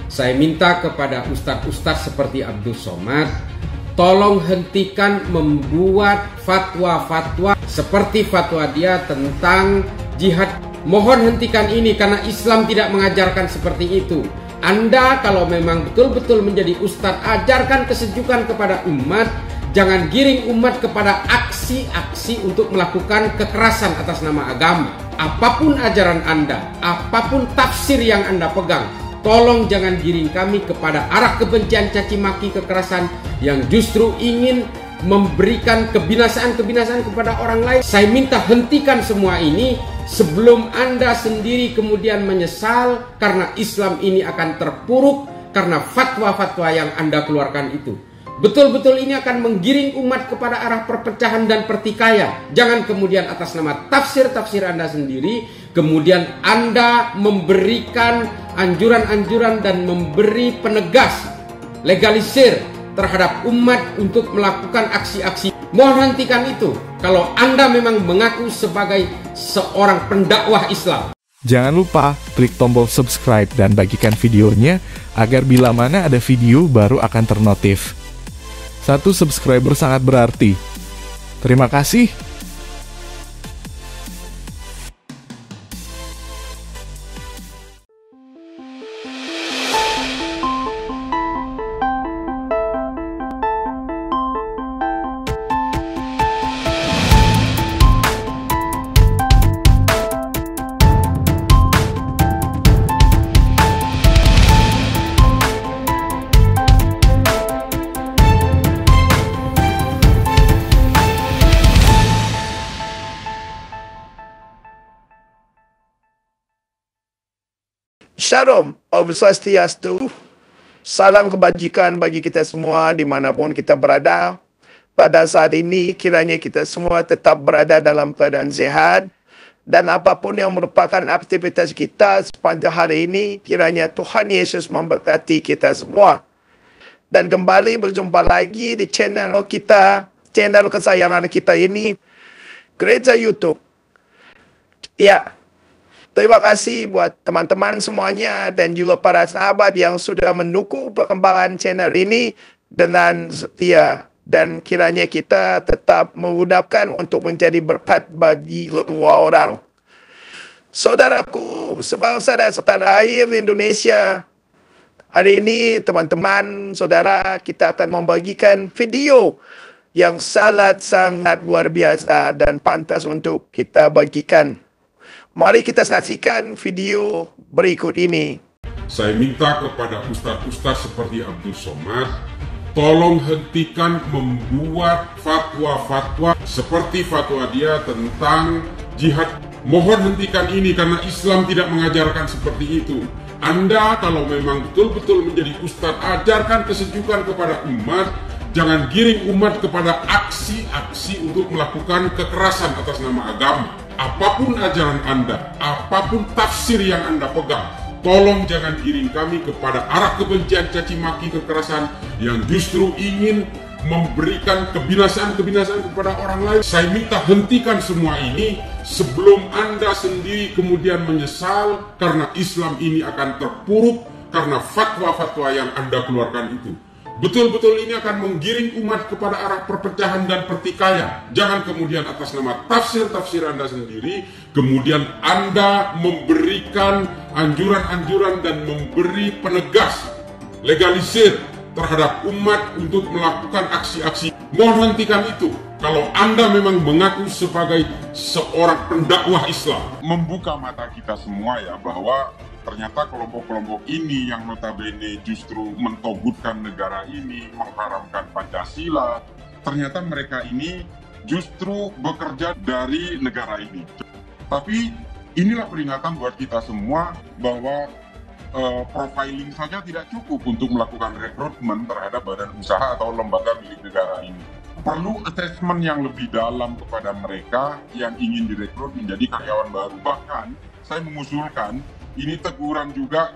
Saya minta kepada ustadz-ustadz seperti Abdul Somad, tolong hentikan membuat fatwa-fatwa seperti fatwa dia tentang jihad. Mohon hentikan ini karena Islam tidak mengajarkan seperti itu. Anda kalau memang betul-betul menjadi ustadz, ajarkan kesejukan kepada umat. Jangan giring umat kepada aksi-aksi untuk melakukan kekerasan atas nama agama. Apapun ajaran Anda, apapun tafsir yang Anda pegang, tolong jangan giring kami kepada arah kebencian, caci maki, kekerasan yang justru ingin memberikan kebinasaan-kebinasaan kepada orang lain. Saya minta hentikan semua ini sebelum Anda sendiri kemudian menyesal karena Islam ini akan terpuruk karena fatwa-fatwa yang Anda keluarkan itu. Betul-betul ini akan menggiring umat kepada arah perpecahan dan pertikaian. Jangan kemudian atas nama tafsir-tafsir Anda sendiri, kemudian Anda memberikan anjuran-anjuran dan memberi penegas, legalisir terhadap umat untuk melakukan aksi-aksi. Mohon hentikan itu kalau Anda memang mengaku sebagai seorang pendakwah Islam. Jangan lupa klik tombol subscribe dan bagikan videonya agar bila mana ada video baru akan ternotif. 1 subscriber sangat berarti. Terima kasih. Shalom, Om Swastiastu. Salam kebajikan bagi kita semua dimanapun kita berada. Pada saat ini kiranya kita semua tetap berada dalam keadaan sehat. Dan apapun yang merupakan aktivitas kita sepanjang hari ini, kiranya Tuhan Yesus memberkati kita semua. Dan kembali berjumpa lagi di channel kita, channel kesayangan kita ini, Gereja YouTube. Ya. Terima kasih buat teman-teman semuanya dan juga para sahabat yang sudah mendukung perkembangan channel ini dengan setia. Dan kiranya kita tetap memudahkan untuk menjadi berkat bagi semua orang. Saudaraku, sebangsa dan setanah air Indonesia, hari ini teman-teman, saudara, kita akan membagikan video yang sangat luar biasa dan pantas untuk kita bagikan. Mari kita saksikan video berikut ini. Saya minta kepada ustadz-ustadz seperti Abdul Somad, tolong hentikan membuat fatwa-fatwa seperti fatwa dia tentang jihad. Mohon hentikan ini karena Islam tidak mengajarkan seperti itu. Anda kalau memang betul-betul menjadi ustadz, ajarkan kesejukan kepada umat. Jangan giring umat kepada aksi-aksi untuk melakukan kekerasan atas nama agama. Apapun ajaran Anda, apapun tafsir yang Anda pegang, tolong jangan giring kami kepada arah kebencian, caci maki, kekerasan yang justru ingin memberikan kebinasaan-kebinasaan kepada orang lain. Saya minta hentikan semua ini sebelum Anda sendiri kemudian menyesal karena Islam ini akan terpuruk karena fatwa-fatwa yang Anda keluarkan itu. Betul-betul ini akan menggiring umat kepada arah perpecahan dan pertikaian. Jangan kemudian atas nama tafsir-tafsir Anda sendiri, kemudian Anda memberikan anjuran-anjuran dan memberi penegas, legalisir terhadap umat untuk melakukan aksi-aksi. Mohon hentikan itu kalau Anda memang mengaku sebagai seorang pendakwah Islam. Membuka mata kita semua ya bahwa ternyata kelompok-kelompok ini yang notabene justru mentogutkan negara ini, mengharamkan Pancasila, ternyata mereka ini justru bekerja dari negara ini. Tapi inilah peringatan buat kita semua bahwa profiling saja tidak cukup untuk melakukan rekrutmen terhadap badan usaha atau lembaga milik negara ini. Perlu assessment yang lebih dalam kepada mereka yang ingin direkrut menjadi karyawan baru. Bahkan saya mengusulkan ini teguran juga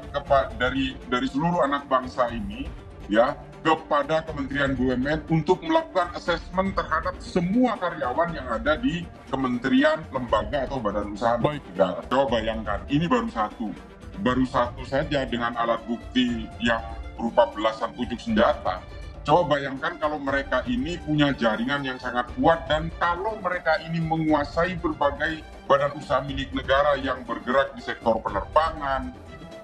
dari seluruh anak bangsa ini ya kepada Kementerian BUMN untuk melakukan asesmen terhadap semua karyawan yang ada di kementerian, lembaga atau badan usaha milik negara. Coba bayangkan, ini baru satu. baru satu saja dengan alat bukti yang berupa belasan pucuk senjata. Coba bayangkan kalau mereka ini punya jaringan yang sangat kuat, dan kalau mereka ini menguasai berbagai badan usaha milik negara yang bergerak di sektor penerbangan,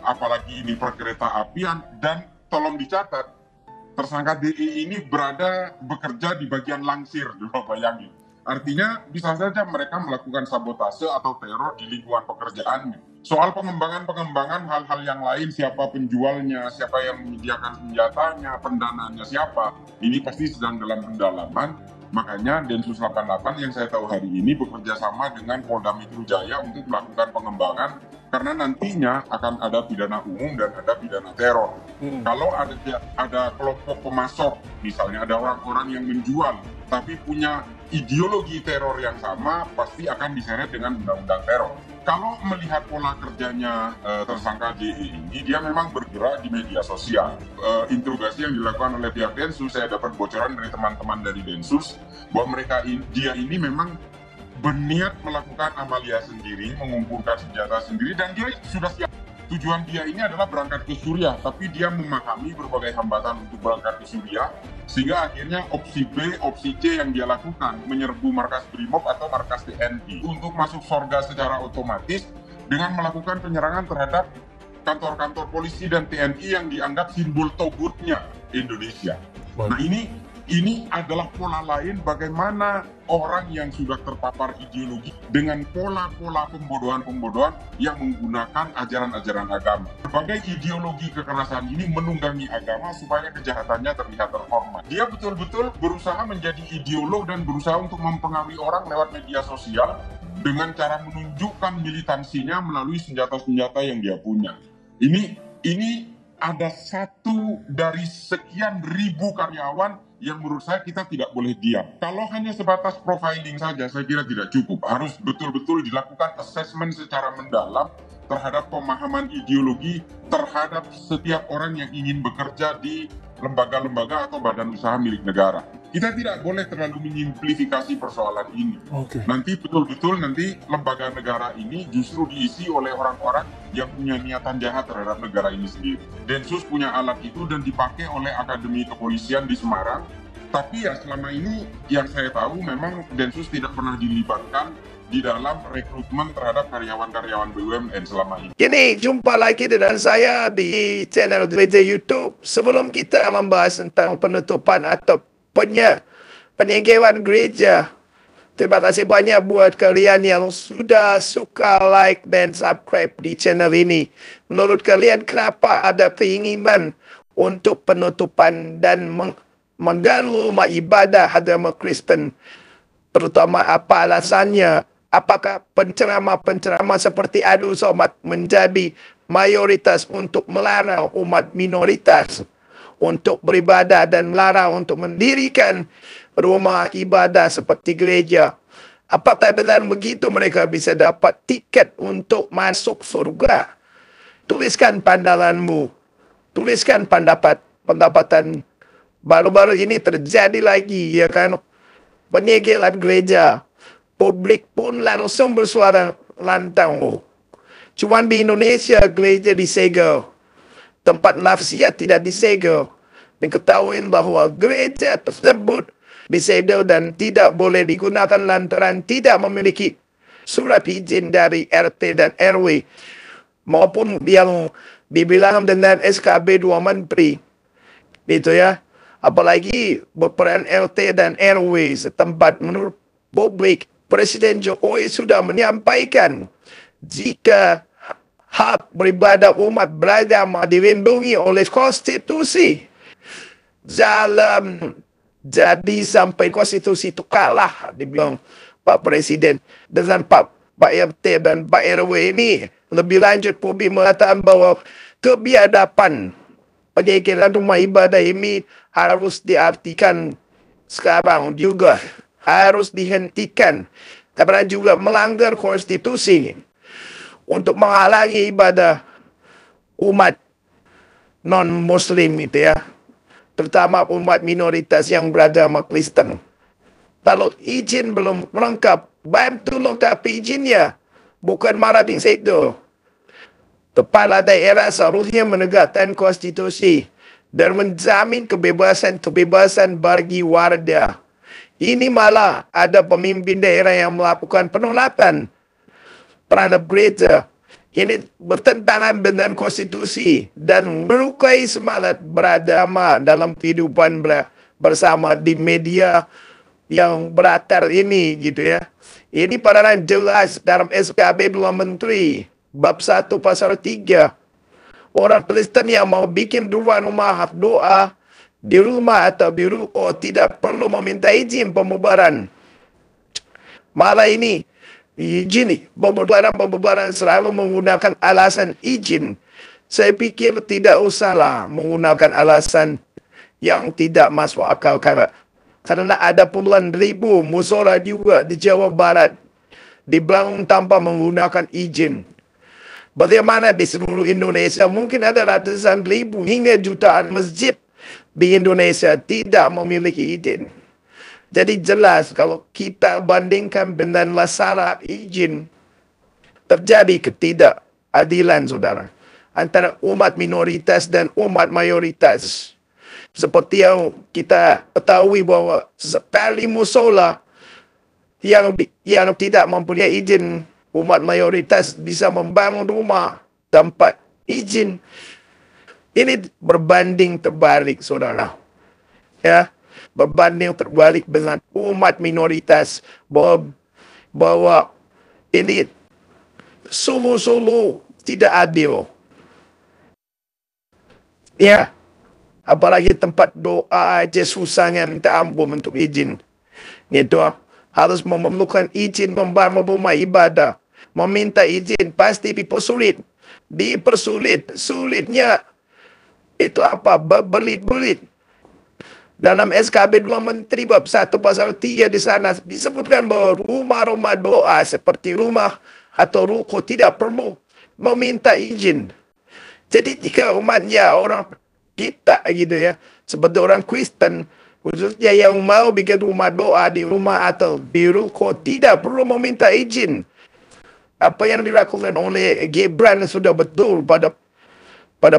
apalagi ini perkereta apian, dan tolong dicatat, tersangka DE ini bekerja di bagian langsir, coba bayangin. Artinya bisa saja mereka melakukan sabotase atau teror di lingkungan pekerjaannya. Soal pengembangan hal-hal yang lain, siapa penjualnya, siapa yang menyediakan senjatanya, pendanaannya siapa, ini pasti sedang dalam pendalaman. Makanya Densus 88 yang saya tahu hari ini bekerja sama dengan Polda Metro Jaya untuk melakukan pengembangan, karena nantinya akan ada pidana umum dan ada pidana teror. Kalau ada kelompok pemasok, misalnya ada orang-orang yang menjual tapi punya ideologi teror yang sama, pasti akan diseret dengan undang-undang teror. Kalau melihat pola kerjanya tersangka DE ini, dia memang bergerak di media sosial. Interogasi yang dilakukan oleh pihak Densus, saya dapat bocoran dari teman-teman dari Densus bahwa dia ini memang berniat melakukan amalia sendiri, mengumpulkan senjata sendiri, dan dia sudah siap. Tujuan dia ini adalah berangkat ke Suriah, tapi dia memahami berbagai hambatan untuk berangkat ke Suriah, sehingga akhirnya opsi B, opsi C yang dia lakukan, menyerbu markas Brimob atau markas TNI untuk masuk sorga secara otomatis dengan melakukan penyerangan terhadap kantor-kantor polisi dan TNI yang dianggap simbol togutnya Indonesia. Nah, ini adalah pola lain bagaimana orang yang sudah terpapar ideologi dengan pola-pola pembodohan-pembodohan yang menggunakan ajaran-ajaran agama. Berbagai ideologi kekerasan ini menunggangi agama supaya kejahatannya terlihat terhormat. Dia betul-betul berusaha menjadi ideolog dan berusaha untuk mempengaruhi orang lewat media sosial dengan cara menunjukkan militansinya melalui senjata-senjata yang dia punya. Ini ada satu dari sekian ribu karyawan yang menurut saya kita tidak boleh diam. Kalau hanya sebatas profiling saja, saya kira tidak cukup. Harus betul-betul dilakukan assessment secara mendalam terhadap pemahaman ideologi terhadap setiap orang yang ingin bekerja di lembaga-lembaga atau badan usaha milik negara. Kita tidak boleh terlalu menyimplifikasi persoalan ini. Nanti betul-betul lembaga negara ini justru diisi oleh orang-orang yang punya niatan jahat terhadap negara ini sendiri. Densus punya alat itu dan dipakai oleh Akademi Kepolisian di Semarang. Tapi ya selama ini yang saya tahu memang Densus tidak pernah dilibatkan di dalam rekrutmen terhadap karyawan-karyawan BUMN selama ini. Jadi jumpa lagi dengan saya di channel Gereja YouTube. Sebelum kita membahas tentang penutupan atau penyingkiran gereja, terima kasih banyak buat kalian yang sudah suka like dan subscribe di channel ini. Menurut kalian kenapa ada keinginan untuk penutupan dan mengganggu rumah ibadah agama Kristen? Terutama apa alasannya? Apakah penceramah-penceramah seperti Abdul Somad menjadi mayoritas untuk melarang umat minoritas untuk beribadah dan melarang untuk mendirikan rumah ibadah seperti gereja? Apakah benar begitu mereka bisa dapat tiket untuk masuk surga? Tuliskan pandanganmu. Tuliskan pendapatan. Baru-baru ini terjadi lagi, ya kan? Penyegelan gereja. Publik pun langsung bersuara lantang. Cuman di Indonesia gereja disegel. Tempat nafsiat tidak disegel. Diketahui bahwa gereja tersebut disegel dan tidak boleh digunakan lantaran tidak memiliki surat izin dari RT dan RW. Maupun yang dibilang dengan SKB 2 Menteri. Itu ya. Apalagi berperan RT dan RW setempat. Menurut publik, Presiden Jokowi sudah menyampaikan jika hak beribadah umat beragama dilindungi oleh konstitusi. Jadi sampai konstitusi itu kalah, dibilang Pak Presiden. Dengan Pak RT dan Pak RW ini, lebih lanjut publik mengatakan bahwa kebiadaban penyegelan rumah ibadah ini harus diartikan sekarang juga. Harus dihentikan. Karena juga melanggar konstitusi untuk menghalangi ibadah umat non-muslim itu ya. Terutama umat minoritas yang beragama Kristen. Kalau izin belum lengkap, bantu lengkapi izinnya. Bukan marah di situ. Kepala daerah seharusnya menegakkan konstitusi dan menjamin kebebasan bagi warga. Ini malah ada pemimpin daerah yang melakukan penolakan terhadap gereja. Ini bertentangan dengan konstitusi dan melukai semangat beragama dalam kehidupan bersama di media yang beratar ini gitu ya. Ini peranan jelas dalam SKB 2 Menteri bab 1 pasal 3. Orang Kristen yang mau bikin rumah doa di rumah atau di ruko tidak perlu meminta izin pembubaran. Malah ini izin pembubaran selalu menggunakan alasan izin. Saya pikir tidak usahlah menggunakan alasan yang tidak masuk akal karena ada puluhan ribu musola juga di Jawa Barat dibangun tanpa menggunakan izin. Bagaimana di seluruh Indonesia mungkin ada ratusan ribu hingga jutaan masjid di Indonesia tidak memiliki izin. Jadi jelas kalau kita bandingkan dengan syarat izin, terjadi ketidakadilan, saudara, antara umat minoritas dan umat mayoritas. Seperti yang kita ketahui bahwa sekali musola yang tidak mempunyai izin, umat mayoritas bisa membangun rumah tanpa izin. Ini berbanding terbalik, saudara. Ya, berbanding terbalik dengan umat minoritas bahwa ini sungguh-sungguh tidak adil. Ya, apalagi tempat doa aja susahnya minta ampun untuk izin. Itu harus memerlukan izin membangun rumah ibadah. Meminta izin pasti dipersulit. Sulitnya itu apa? Berbelit-belit. Dalam SKB 2 Menteri bab 1 pasal 3 di sana disebutkan bahwa rumah-rumah doa seperti rumah atau ruko tidak perlu meminta izin. Jadi jika umatnya orang kita gitu ya, seperti orang Kristen, khususnya yang mau bikin rumah doa di rumah atau di ruko tidak perlu meminta izin. Apa yang dilakukan oleh Gibran sudah betul pada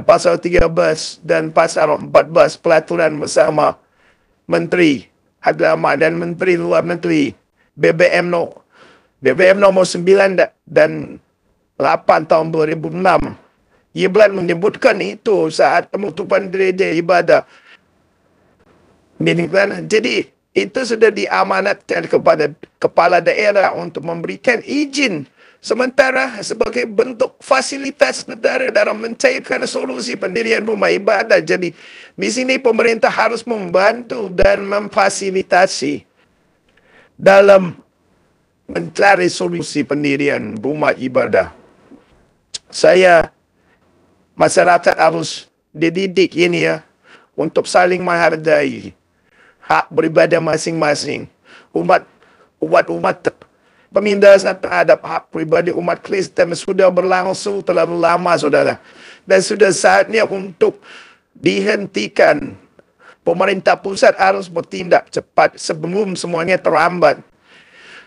pasal 13 dan pasal 14 pelaturan bersama Menteri Agama dan Menteri Luar Negeri BBM nomor 9 dan 8 tahun 2006. Gibran menyebutkan itu saat penutupan gereja ibadah. Jadi itu sudah diamanatkan kepada kepala daerah untuk memberikan izin. Sementara sebagai bentuk fasilitas negara dalam mencairkan solusi pendirian rumah ibadah. Jadi di sini pemerintah harus membantu dan memfasilitasi dalam mencari solusi pendirian rumah ibadah. Masyarakat harus dididik ini ya, untuk saling menghargai hak beribadah masing-masing. Umat pemindahan terhadap hak pribadi umat Kristen sudah berlangsung terlalu lama, saudara. Dan sudah saatnya untuk dihentikan. Pemerintah pusat harus bertindak cepat sebelum semuanya terlambat.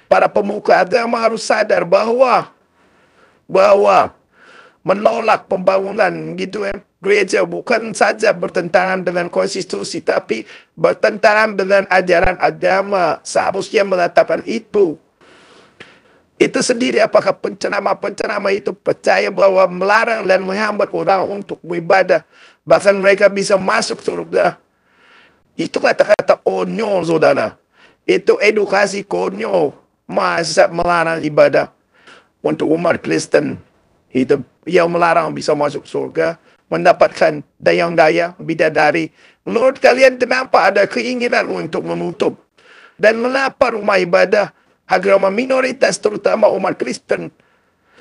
Para pemuka agama harus sadar bahwa menolak pembangunan gitu ya, gereja bukan saja bertentangan dengan konstitusi, tapi bertentangan dengan ajaran agama. Seharusnya menetapkan itu. Itu sendiri apakah penceramah itu percaya bahwa melarang dan menghambat orang untuk beribadah, bahkan mereka bisa masuk surga. Itu kata-kata konyol, saudara. Itu edukasi konyol. Masa melarang ibadah untuk umat Kristen? Itu yang melarang bisa masuk surga, mendapatkan dayang-dayang bidadari. Menurut kalian kenapa ada keinginan untuk menutup dan mengapa rumah ibadah agama minoritas terutama umat Kristen?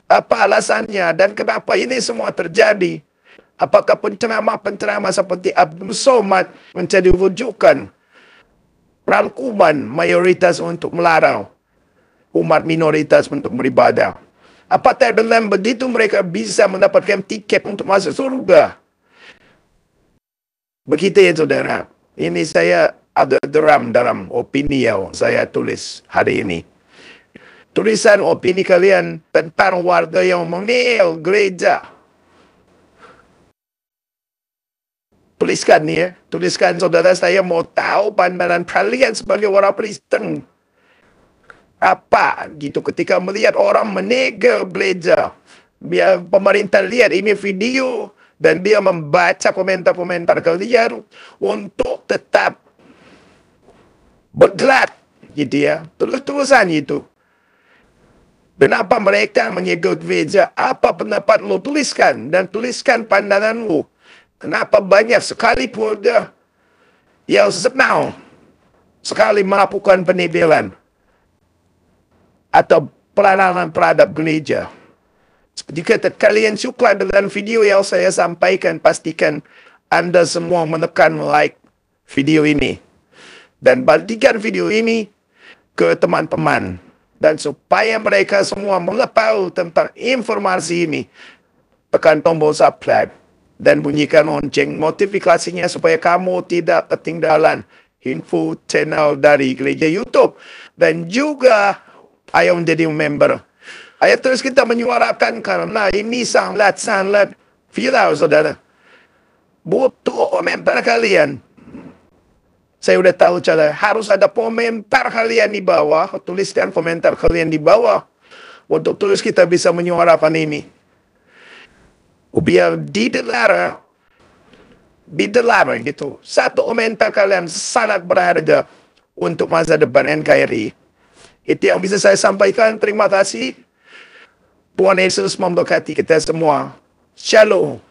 Apa alasannya dan kenapa ini semua terjadi? Apakah penceramah-penceramah seperti Abdul Somad menjadi rujukan rangkuman mayoritas untuk melarang umat minoritas untuk beribadah? Apakah dengan begitu mereka bisa mendapatkan tiket untuk masuk surga? Begitu ya, saudara. Ini saya ada dalam opini yang saya tulis hari ini. Tulisan opini kalian tentang warga yang meninggal gereja Tuliskan ni ya. Tuliskan saudara, saya mau tahu pandangan kalian sebagai orang Kristen. Apa gitu ketika melihat orang menegel belajar. Biar pemerintah lihat ini video dan dia membaca komentar-komentar kalian untuk tetap bergerak gitu ya. Terus-terusan itu. Kenapa mereka menyegel gereja? Apa pendapat lo? Tuliskan dan tuliskan pandanganmu. Kenapa banyak sekali pula yang senang sekali melakukan penebelan atau peranan terhadap gereja. Jika kalian suka dengan video yang saya sampaikan, pastikan Anda semua menekan like video ini. Dan bagikan video ini ke teman-teman. Dan supaya mereka semua mengetahui tentang informasi ini, tekan tombol subscribe dan bunyikan lonceng notifikasinya supaya kamu tidak ketinggalan info channel dari Gereja YouTube. Dan juga ayo menjadi member. Ayo terus kita menyuarakan karena ini sangat viral, saudara. Butuh komentar kalian. Saya udah tahu cara. Harus ada komentar kalian di bawah. Tuliskan komentar kalian di bawah. Untuk terus kita bisa menyuarakan ini. Biar didengar gitu. Satu komentar kalian sangat berharga untuk masa depan NKRI. Itu yang bisa saya sampaikan. Terima kasih. Tuhan Yesus memberkati kita semua. Shalom.